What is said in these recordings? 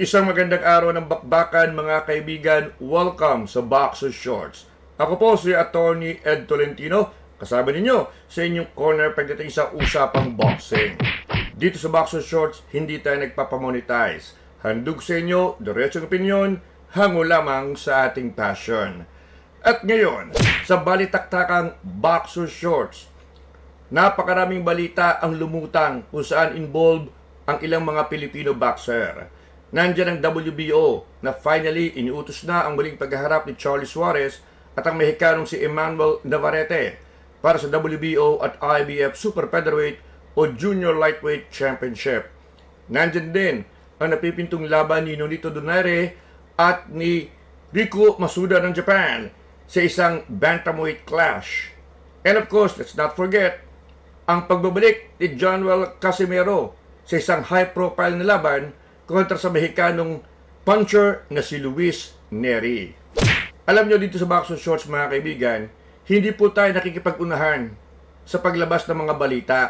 Isang magandang araw ng bakbakan mga kaibigan. Welcome sa Boxer Shorts. Ako po si Attorney Ed Tolentino, kasama ninyo sa inyong corner pagdating sa usapang boxing. Dito sa Boxer Shorts, hindi tayo nagpapamonetize. Handog sa inyo, diretsong opinyon, hango lamang sa ating passion. At ngayon, sa balitaktakang Boxer Shorts, napakaraming balita ang lumutang kung saan involved ang ilang mga Pilipino boxer. Nandiyan ang WBO na finally iniutos na ang muling paghaharap ni Charlie Suarez at ang Mexicanong si Emmanuel Navarrete para sa WBO at IBF Super Featherweight o Junior Lightweight Championship. Nandiyan din ang napipintong laban ni Nonito Donaire at ni Riku Masuda ng Japan sa isang bantamweight clash. And of course, let's not forget ang pagbabalik ni Johnwell Casimero sa isang high-profile na laban kontra sa Mexicanong puncher na si Luis Neri. Alam nyo, dito sa Boxer Shorts mga kaibigan, hindi po tayo nakikipag-unahan sa paglabas ng mga balita.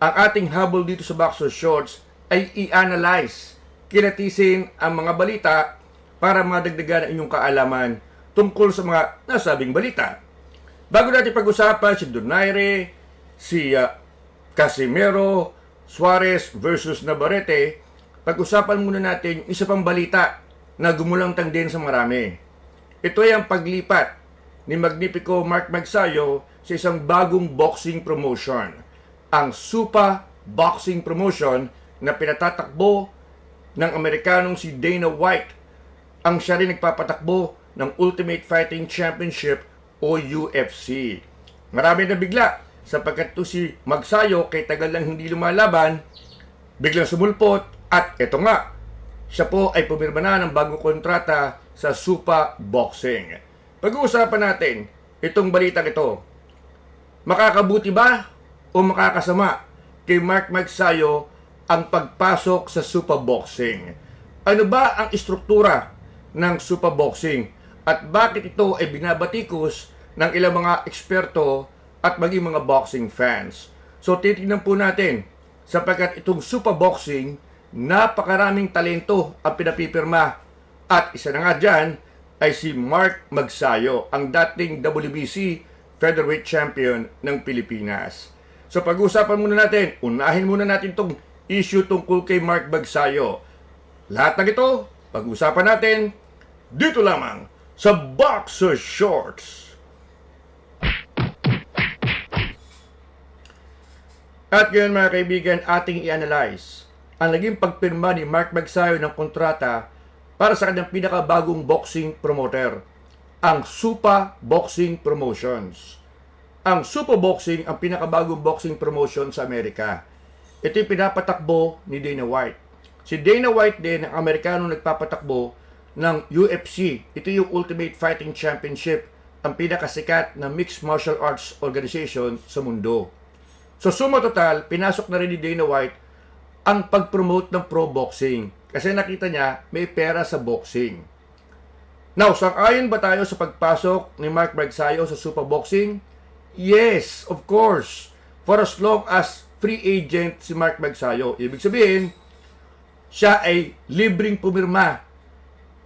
Ang ating habol dito sa Boxer Shorts ay i-analyze, kilatisin ang mga balita para madagdagan ang inyong kaalaman tungkol sa mga nasabing balita. Bago natin pag-usapan si Donaire, si Casimero, Suarez versus Navarrete, pag-usapan muna natin isa pang balita na gumulantang din sa marami. Ito ay ang paglipat ni Magnifico Mark Magsayo sa isang bagong boxing promotion, ang Super Boxing Promotion na pinatatakbo ng Amerikanong si Dana White. Ang siya rin nagpapatakbo ng Ultimate Fighting Championship o UFC. Marami na bigla sapagkat ito si Magsayo kay tagal lang hindi lumalaban, biglang sumulpot. At ito nga, siya po ay pumirma na ng bagong kontrata sa Super Boxing. Pag-uusapan natin itong balitang ito. Makakabuti ba o makakasama kay Mark Magsayo ang pagpasok sa Super Boxing? Ano ba ang istruktura ng Super Boxing? At bakit ito ay binabatikos ng ilang mga eksperto at maging mga boxing fans? So titignan po natin sapagkat itong Super Boxing, napakaraming talento ang pinapipirma at isa na nga dyan ay si Mark Magsayo, ang dating WBC Featherweight Champion ng Pilipinas. So pag-usapan muna natin, unahin muna natin itong issue tungkol kay Mark Magsayo. Lahat ng ito, pag-usapan natin dito lamang sa Boxer Shorts. At ngayon mga kaibigan, ating i-analyze ang naging pagpirma ni Mark Magsayo ng kontrata para sa kanyang pinakabagong boxing promoter, ang Super Boxing Promotions. Ang Super Boxing ang pinakabagong boxing promotion sa Amerika. Ito yung pinapatakbo ni Dana White. Si Dana White din ang Amerikanong nagpapatakbo ng UFC. Ito yung Ultimate Fighting Championship, ang pinakasikat na mixed martial arts organization sa mundo. So suma total, pinasok na rin ni Dana White ang pag-promote ng pro boxing kasi nakita niya may pera sa boxing. Now, sang-ayon ba tayo sa pagpasok ni Mark Magsayo sa Super Boxing? Yes, of course. For as long as free agent si Mark Magsayo. Ibig sabihin, siya ay libreng pumirma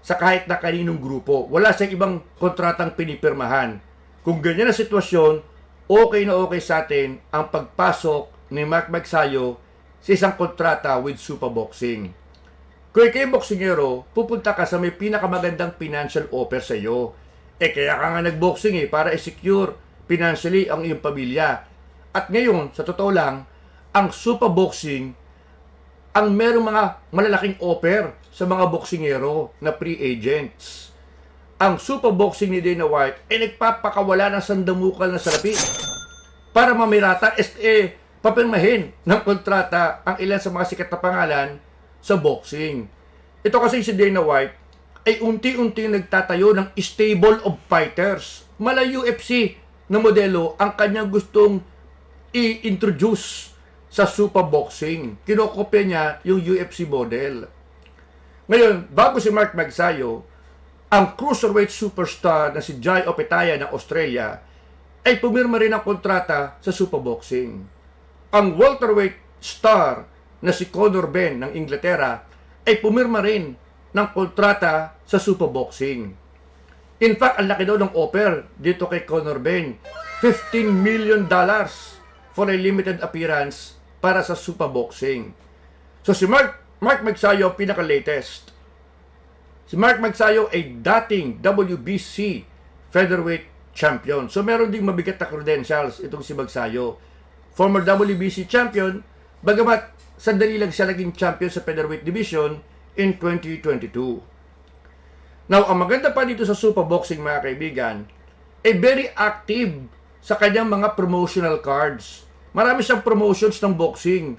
sa kahit na kaninong grupo. Wala siyang ibang kontratang pinipirmahan. Kung ganyan ang sitwasyon, okay na okay sa atin ang pagpasok ni Mark Magsayo sa isang kontrata with Super Boxing. Kung kayo boksingero, pupunta ka sa may pinakamagandang financial offer sa iyo. Kaya ka nga nag-boxing para i-secure financially ang iyong pamilya. At ngayon, sa totoo lang, ang Super Boxing ang merong mga malalaking offer sa mga boksingero na free agents. Ang Super Boxing ni Dana White ay nagpapakawala ng sandamukal na salapi para mamirata papirmahin ng kontrata ang ilan sa mga sikat na pangalan sa boxing. Ito kasi si Dana White ay unti-unti nagtatayo ng stable of fighters. Mala UFC na modelo ang kanyang gustong i-introduce sa Super Boxing. Kinokopya niya yung UFC model. Ngayon, bago si Mark Magsayo, ang cruiserweight superstar na si Jai Opetaia ng Australia ay pumirma rin ng kontrata sa Super Boxing. Ang welterweight star na si Conor Benn ng Inglaterra ay pumirma rin ng kontrata sa Superboxing. In fact, ang laki daw ng offer dito kay Conor Ben. $15 million for a limited appearance para sa Superboxing. So si Mark Magsayo, pinaka-latest. Si Mark Magsayo ay dating WBC featherweight champion. So meron ding mabigat na credentials itong si Magsayo. Former WBC champion, bagamat sandali lang siya naging champion sa featherweight division in 2022. Now, ang maganda pa dito sa Superboxing, mga kaibigan, ay very active sa kanyang mga promotional cards. Marami siyang promotions ng boxing.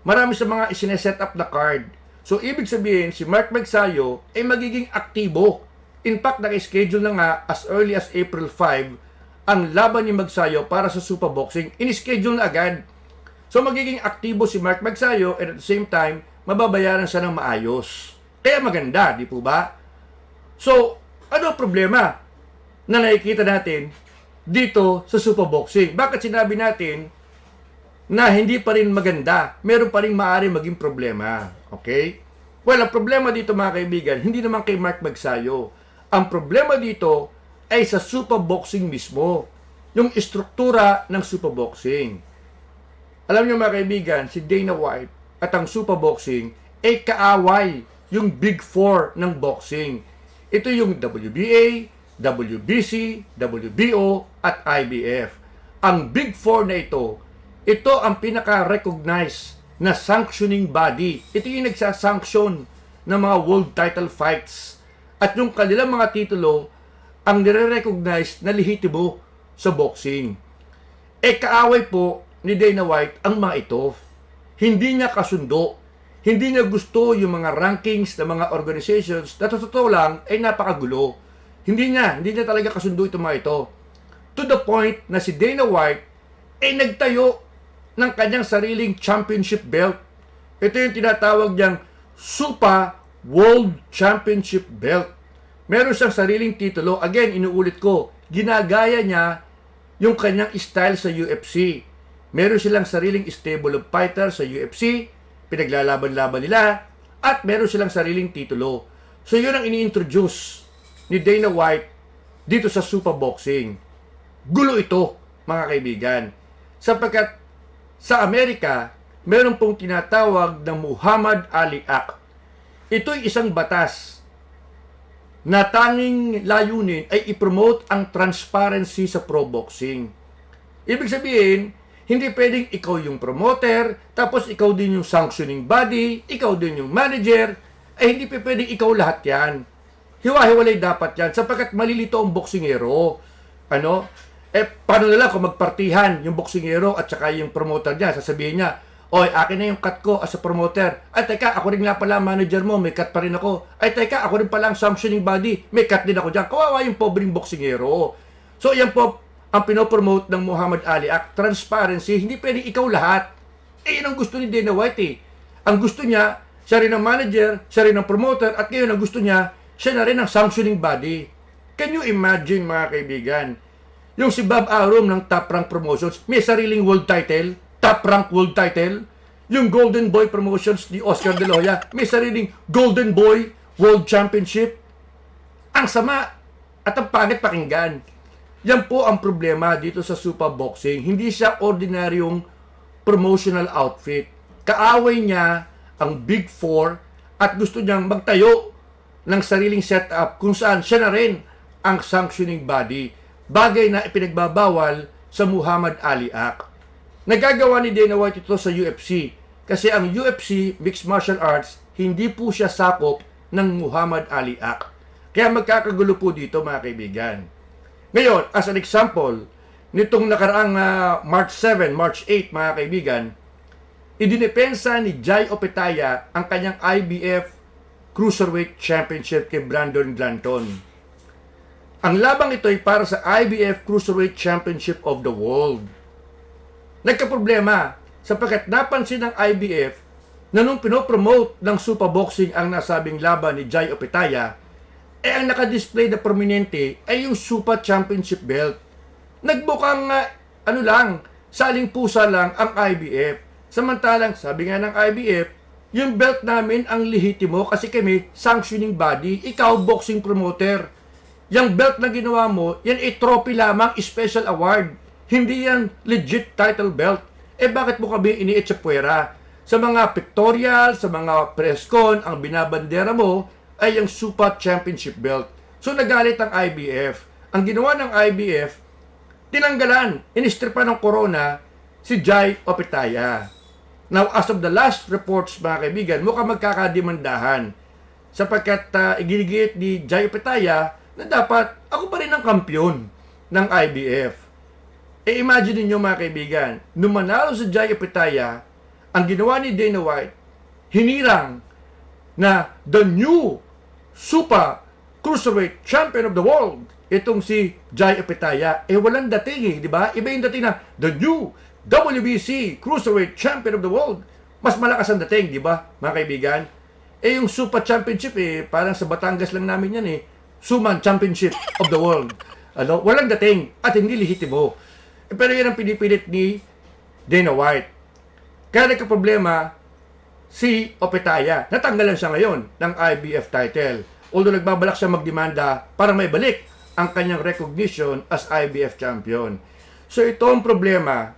Marami sa mga isineset up na card. So, ibig sabihin, si Mark Magsayo ay magiging aktibo. In fact, naka-schedule na nga as early as April 5 ang laban ni Magsayo para sa Superboxing. In-schedule na agad. So, magiging aktibo si Mark Magsayo and at the same time, mababayaran siya ng maayos. Kaya maganda, di po ba? So, ano ang problema na nakikita natin dito sa Superboxing? Bakit sinabi natin na hindi pa rin maganda? Meron pa rin maaari maging problema. Okay? Well, ang problema dito, mga kaibigan, hindi naman kay Mark Magsayo. Ang problema dito ay sa Superboxing mismo. Yung istruktura ng Superboxing. Alam niyo, mga kaibigan, si Dana White at ang Superboxing ay kaaway yung Big Four ng boxing. Ito yung WBA, WBC, WBO, at IBF. Ang Big Four na ito ang pinaka-recognized na sanctioning body. Ito yung nagsasanction ng mga world title fights. At yung kanilang mga titulo ang nire-recognize na lehitimo sa boxing. Kaaway po ni Dana White ang mga ito. Hindi niya kasundo. Hindi niya gusto yung mga rankings ng mga organizations na totoo lang ay napakagulo. Hindi niya talaga kasundo itong mga ito. To the point na si Dana White ay nagtayo ng kanyang sariling championship belt. Ito yung tinatawag niyang Super World Championship Belt. Meron siyang sariling titulo. Again, inuulit ko, ginagaya niya yung kanyang style sa UFC. Meron silang sariling stable of fighters sa UFC, pinaglalaban-laban nila, at meron silang sariling titulo. So yun ang ini-introduce ni Dana White dito sa Superboxing. Gulo ito, mga kaibigan. Sapagkat sa Amerika, meron pong tinatawag na Muhammad Ali Act. Ito'y isang batas na tanging layunin ay i-promote ang transparency sa pro boxing. Ibig sabihin, hindi pwedeng ikaw yung promoter, tapos ikaw din yung sanctioning body, ikaw din yung manager, hindi pwedeng ikaw lahat yan. Hiwa-hiwalay dapat yan, sapagkat malilito ang boksingero. Paano nila kung magpartihan yung boksingero at saka yung promoter niya, sasabihin niya, oy, akin na yung cut ko as a promoter. Ay, teka, ako rin nga pala manager mo, may cut pa rin ako. Ay, teka, ako rin pala ang sanctioning body, may cut din ako dyan. Kawawa yung pobreng boksingero. So, yan po ang pinopromote ng Muhammad Ali Act, transparency. Hindi pwedeng ikaw lahat. Yun ang gusto ni Dana White. Ang gusto niya, siya rin ang manager, siya rin ang promoter, at ngayon ang gusto niya, siya na rin ang sanctioning body. Can you imagine, mga kaibigan? Yung si Bob Arum ng Top Rank Promotions, may sariling world title, Top Rank World Title. Yung Golden Boy Promotions ni Oscar De La Hoya, may sariling Golden Boy World Championship. Ang sama at ang pangit pakinggan. Yan po ang problema dito sa Superboxing. Hindi siya ordinaryong promotional outfit. Kaaway niya ang Big Four at gusto niyang magtayo ng sariling setup kung saan siya na rin ang sanctioning body. Bagay na ipinagbabawal sa Muhammad Ali Act. Nagagawa ni Dana White ito sa UFC kasi ang UFC, Mixed Martial Arts, hindi po siya sakop ng Muhammad Ali Act. Kaya magkakagulo po dito, mga kaibigan. Ngayon, as an example, nitong nakaraang March 7, March 8, mga kaibigan, idinepensa ni Jai Opetaia ang kanyang IBF Cruiserweight Championship kay Brandon Glanton. Ang labang ito ay para sa IBF Cruiserweight Championship of the World. Nagkaproblema sapagkat napansin ng IBF na nung pinopromote ng Superboxing ang nasabing laban ni Jai Opetaia, ang nakadisplay na prominente ay yung Super Championship belt. Nagbukang saling pusa lang ang IBF. Samantalang, sabi nga ng IBF, yung belt namin ang lehitimo kasi kami sanctioning body, ikaw boxing promoter. Yung belt na ginawa mo, yan ay trophy lamang, special award. Hindi yan legit title belt. Eh bakit mo kami ini-etsapwera? Sa mga pictorial, sa mga press con, ang binabandera mo ay yung Super Championship belt. So nagalit ang IBF. Ang ginawa ng IBF, tinanggalan, inistripan ng corona si Jai Opetaya. Now, as of the last reports, mga kaibigan, mukhang magkakadimandahan sapagkat iginigit ni Jai Opetaya na dapat ako pa rin ang kampiyon ng IBF. E imagine niyo mga kaibigan, nung manalo si Jai Opetaya, ang ginawa ni Dana White, hinirang na the new Super Cruiserweight Champion of the World, itong si Jai Opetaya, walang dating di ba? Iba yung dating na the new WBC Cruiserweight Champion of the World. Mas malakas ang dating, di ba, mga kaibigan? Yung Super Championship, parang sa Batangas lang namin yan, Suman Championship of the World. Walang dating at hindi lehitimo. Pero yan ang pinipilit ni Dana White. Kaya nagka-problema si Opetaya. Natanggalan siya ngayon ng IBF title. Although nagbabalak siya magdemanda para may balik ang kanyang recognition as IBF champion. So ito ang problema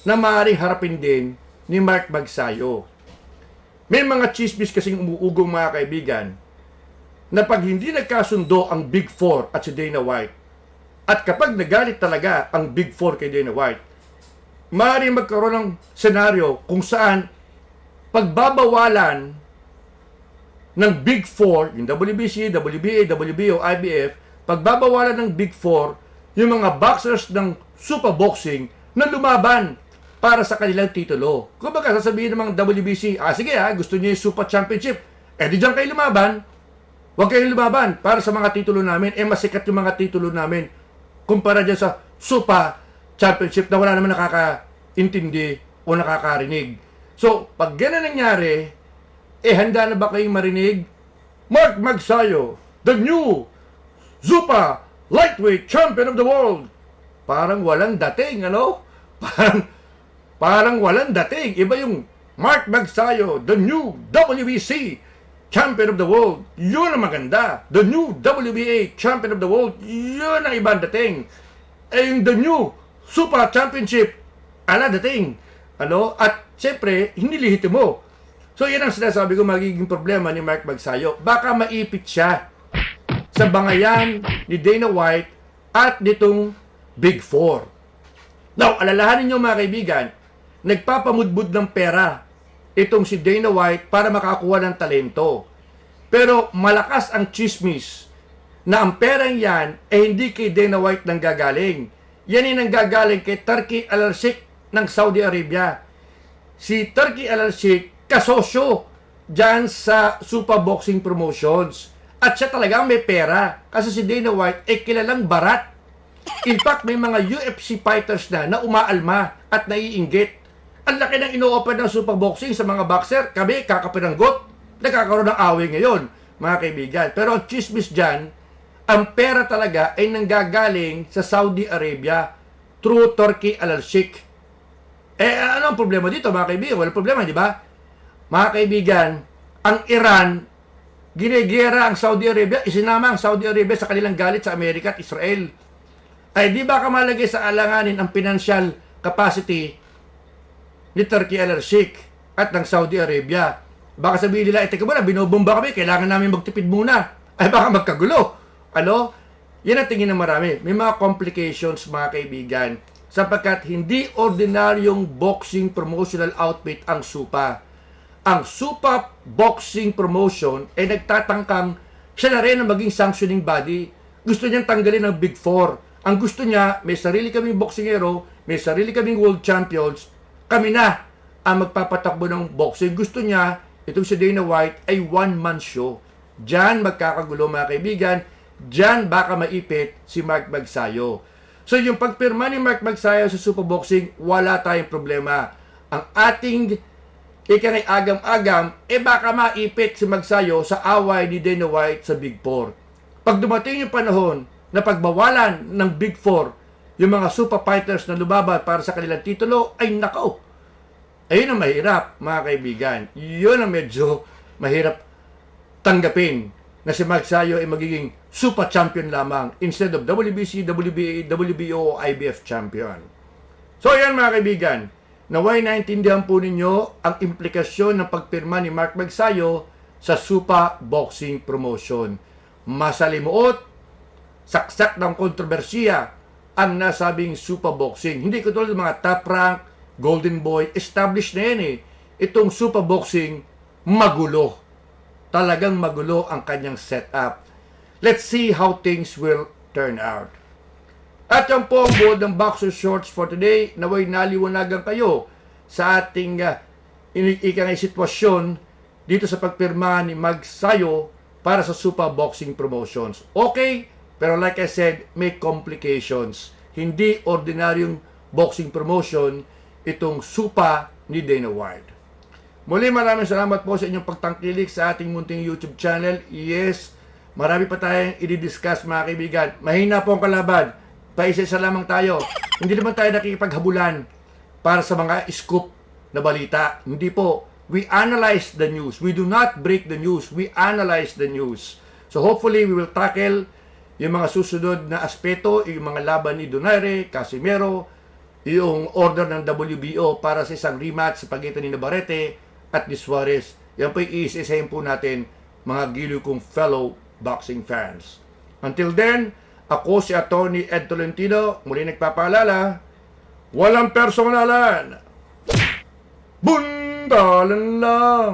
na maaaring harapin din ni Mark Magsayo. May mga chismis kasing umuugong mga kaibigan na pag hindi nagkasundo ang Big Four at si Dana White, at kapag nagalit talaga ang Big Four kay Dana White, maaaring magkaroon ng senaryo kung saan pagbabawalan ng Big Four, yung WBC, WBA, WBO, IBF, pagbabawalan ng Big Four, yung mga boxers ng Super Boxing na lumaban para sa kanilang titulo. Kung baga, sasabihin ng mga WBC, sige gusto niyo yung Super Championship, di dyan kayo lumaban. Huwag kayong lumaban para sa mga titulo namin. Masikat yung mga titulo namin kumpara dyan sa Super Championship na wala naman nakakaintindi o nakakarinig. So, pag gano'n nangyari, handa na ba kayong marinig? Mark Magsayo, the new Super Lightweight Champion of the World. Parang walang dating, Parang walang dating. Iba yung Mark Magsayo, the new WBC Champion of the World. Yun ang maganda. The new WBA Champion of the World. Yun ang ibang dating. Yung the new Super Championship, dating. At siyempre, hindi lehitimo. So yan ang sinasabi ko magiging problema ni Mark Magsayo. Baka maipit siya sa bangayan ni Dana White at nitong Big Four. Now, alalahanin nyo mga kaibigan, nagpapamudbud ng pera itong si Dana White para makakuha ng talento. Pero malakas ang chismis na ang perang yan hindi kay Dana White nang gagaling. Yan ay nanggagaling kay Turki Al-Sheikh ng Saudi Arabia. Si Turki Al-Sheikh kasosyo dyan sa Super Boxing Promotions. At siya talaga may pera kasi si Dana White ay kilalang barat. In fact, may mga UFC fighters na umaalma at naiinggit. Ang laki ng ino-open ng Super Boxing sa mga boxer. Kami, kakapiranggot. Nagkakaroon ng away ngayon, mga kaibigan. Pero ang chismis dyan, ang pera talaga ay nanggagaling sa Saudi Arabia through Turki Al-Sheikh. Ano ang problema dito, mga kaibigan? Walang problema, di ba? Mga kaibigan, ang Iran, ginegera ang Saudi Arabia, isinama ang Saudi Arabia sa kanilang galit sa Amerika at Israel. Di ba kamalagay sa alanganin ang financial capacity ni Turki Al-Sheikh at ng Saudi Arabia? Baka sabihin nila, teka muna, binobomba kami, kailangan namin magtipid muna. Baka magkagulo. Yan ang tingin ng marami. May mga complications, mga kaibigan, sapagkat hindi ordinaryong boxing promotional outfit ang SUPA. Ang SUPA Boxing Promotion ay nagtatangkang siya na rin ang maging sanctioning body. Gusto niyang tanggalin ang Big Four. Ang gusto niya, may sarili kaming boksingero, may sarili kaming world champions, kami na ang magpapatakbo ng boxing. Gusto niya, itong si Dana White ay one-man show. Diyan magkakagulo mga kaibigan, diyan baka maipit si Mark Magsayo. So yung pagpirma ni Mark Magsayo sa Super Boxing, wala tayong problema. Ang ating ikangay agam-agam, baka maipit si Magsayo sa away ni Dana White sa Big Four. Pag dumating yung panahon na pagbawalan ng Big Four, yung mga super fighters na lumaban para sa kanilang titulo, ay nako. Ayun ang mahirap, mga kaibigan. Yun ang medyo mahirap tanggapin na si Mike Sayo ay magiging super champion lamang instead of WBC, WBA, WBO, IBF champion. So yan mga kaibigan, naway naintindihan po ninyo ang implikasyon ng pagpirma ni Mark Magsayo sa Super Boxing Promotion. Masalimuot, saksak ng kontrobersiya ang nasabing Super Boxing. Hindi ko tulad ng mga Top Rank, Golden Boy, established na yan eh. Itong Super Boxing, magulo. Talagang magulo ang kanyang setup. Let's see how things will turn out. At yan po ang buod ng Boxer Shorts for today. Naway naliwanagan kayo sa ating ikangay sitwasyon dito sa pagpirma ni Magsayo para sa Super Boxing Promotions. Okay, pero like I said, may complications. Hindi ordinaryong boxing promotion itong Super ni Dana White. Muli maraming salamat po sa inyong pagtangkilik sa ating munting YouTube channel. Yes, marami pa tayong i-discuss mga kaibigan. Mahina po ang kalaban. Paisa-isa lamang tayo. Hindi naman tayo nakikipaghabulan para sa mga scoop na balita. Hindi po. We analyze the news. We do not break the news. We analyze the news. So hopefully we will tackle yung mga susunod na aspeto, yung mga laban ni Donaire, Casimero, yung order ng WBO para sa isang rematch sa pagitan ni Navarrete at ni Suarez. Yan po i-isa-isahin po natin, mga giliw kong fellow boxing fans. Until then, ako si Atty. Ed Tolentino, muli nagpapaalala, walang personalan, bundalan lang.